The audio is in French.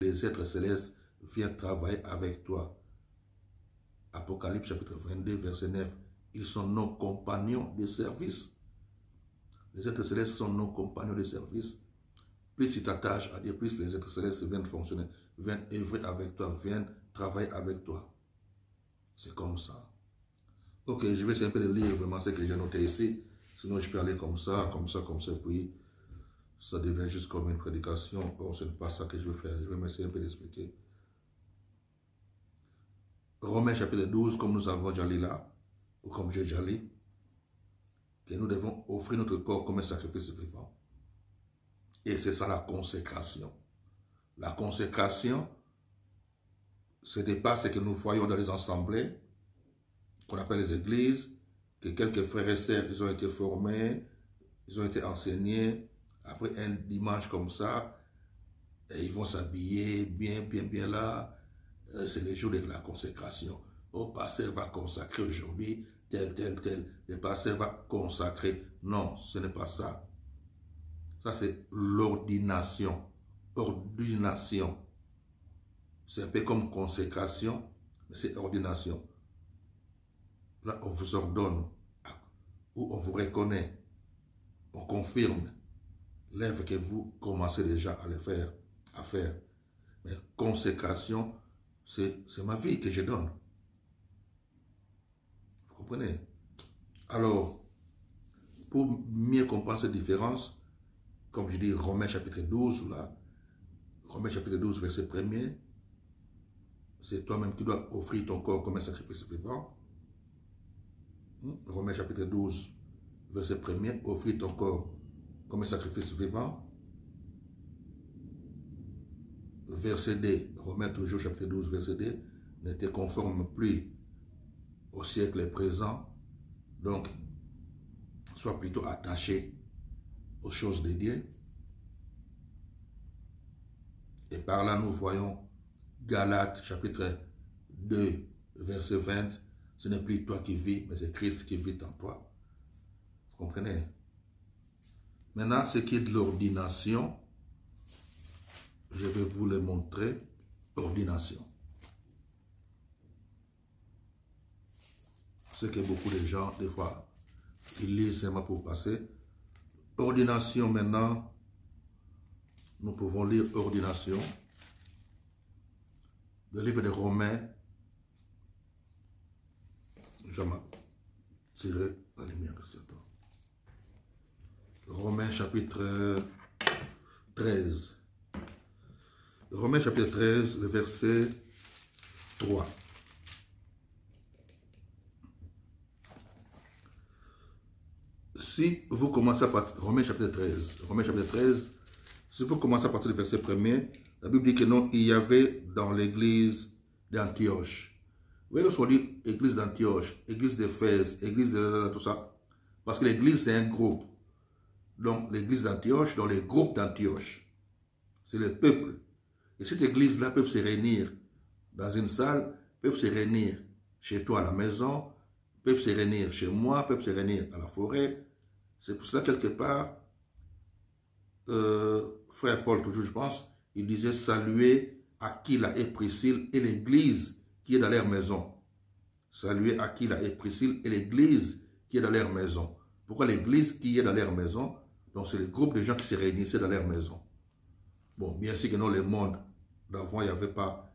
les êtres célestes viennent travailler avec toi. Apocalypse chapitre 22, verset 9. Ils sont nos compagnons de service. Les êtres célestes sont nos compagnons de service. Plus ils t'attachent à Dieu, plus les êtres célestes viennent fonctionner, viennent œuvrer avec toi, viennent travailler avec toi. C'est comme ça. Ok, je vais essayer un peu de lire vraiment ce que j'ai noté ici. Sinon, je peux aller comme ça, puis ça devient juste comme une prédication. Or, ce n'est pas ça que je veux faire. Je vais m'essayer un peu d'expliquer. Romains chapitre 12, comme nous avons déjà lu là, ou comme j'ai déjà lu, que nous devons offrir notre corps comme un sacrifice vivant. Et c'est ça la consécration. La consécration, ce n'est pas ce que nous voyons dans les assemblées, qu'on appelle les églises, que quelques frères et sœurs, ils ont été formés, ils ont été enseignés, après un dimanche comme ça, et ils vont s'habiller bien là, c'est le jour de la consécration. Le pasteur va consacrer aujourd'hui, tel, le pasteur va consacrer. Non, ce n'est pas ça. Ça, c'est l'ordination. Ordination. C'est un peu comme consécration, mais c'est ordination. Là, on vous ordonne, ou on vous reconnaît, on confirme l'œuvre que vous commencez déjà à faire. Mais consécration, c'est ma vie que je donne. Vous comprenez? Alors, pour mieux comprendre cette différence, comme je dis, Romains chapitre 12, là, Romains chapitre 12, verset 1er, c'est toi-même qui dois offrir ton corps comme un sacrifice vivant. Romains chapitre 12, verset 1er, offrir ton corps comme un sacrifice vivant. Verset 2, Romains toujours chapitre 12, verset 2, ne te conforme plus au siècle présent, donc sois plutôt attaché aux choses de Dieu. Et par là, nous voyons Galates, chapitre 2, verset 20. Ce n'est plus toi qui vis, mais c'est Christ qui vit en toi. Vous comprenez? Maintenant, ce qui est de l'ordination, je vais vous le montrer. Ordination. Ce que beaucoup de gens, des fois, ils lisent seulement pour passer. Ordination, maintenant, nous pouvons lire ordination. Le livre de Romains, je vais tirer la lumière de ce temps. Romains chapitre 13. Romains chapitre 13, le verset 3. Si vous commencez à partir, Romains chapitre 13, si vous commencez à partir du verset 1er, la Bible dit que non, il y avait dans l'église d'Antioche. Vous voyez, lorsqu'on dit église d'Antioche, église d'Éphèse, église de tout ça, parce que l'église c'est un groupe. Donc l'église d'Antioche, dans les groupes d'Antioche, c'est le peuple. Et cette église-là peut se réunir dans une salle, peuvent se réunir chez toi à la maison, peuvent se réunir chez moi, peuvent se réunir à la forêt. C'est pour cela, quelque part, frère Paul, toujours je pense, il disait saluer Aquila et Priscille et l'église qui est dans leur maison. Saluer Aquila et Priscille et l'église qui est dans leur maison. Pourquoi l'église qui est dans leur maison? Donc c'est le groupe de gens qui se réunissaient dans leur maison. Bon, bien sûr que dans le monde d'avant, il n'y avait pas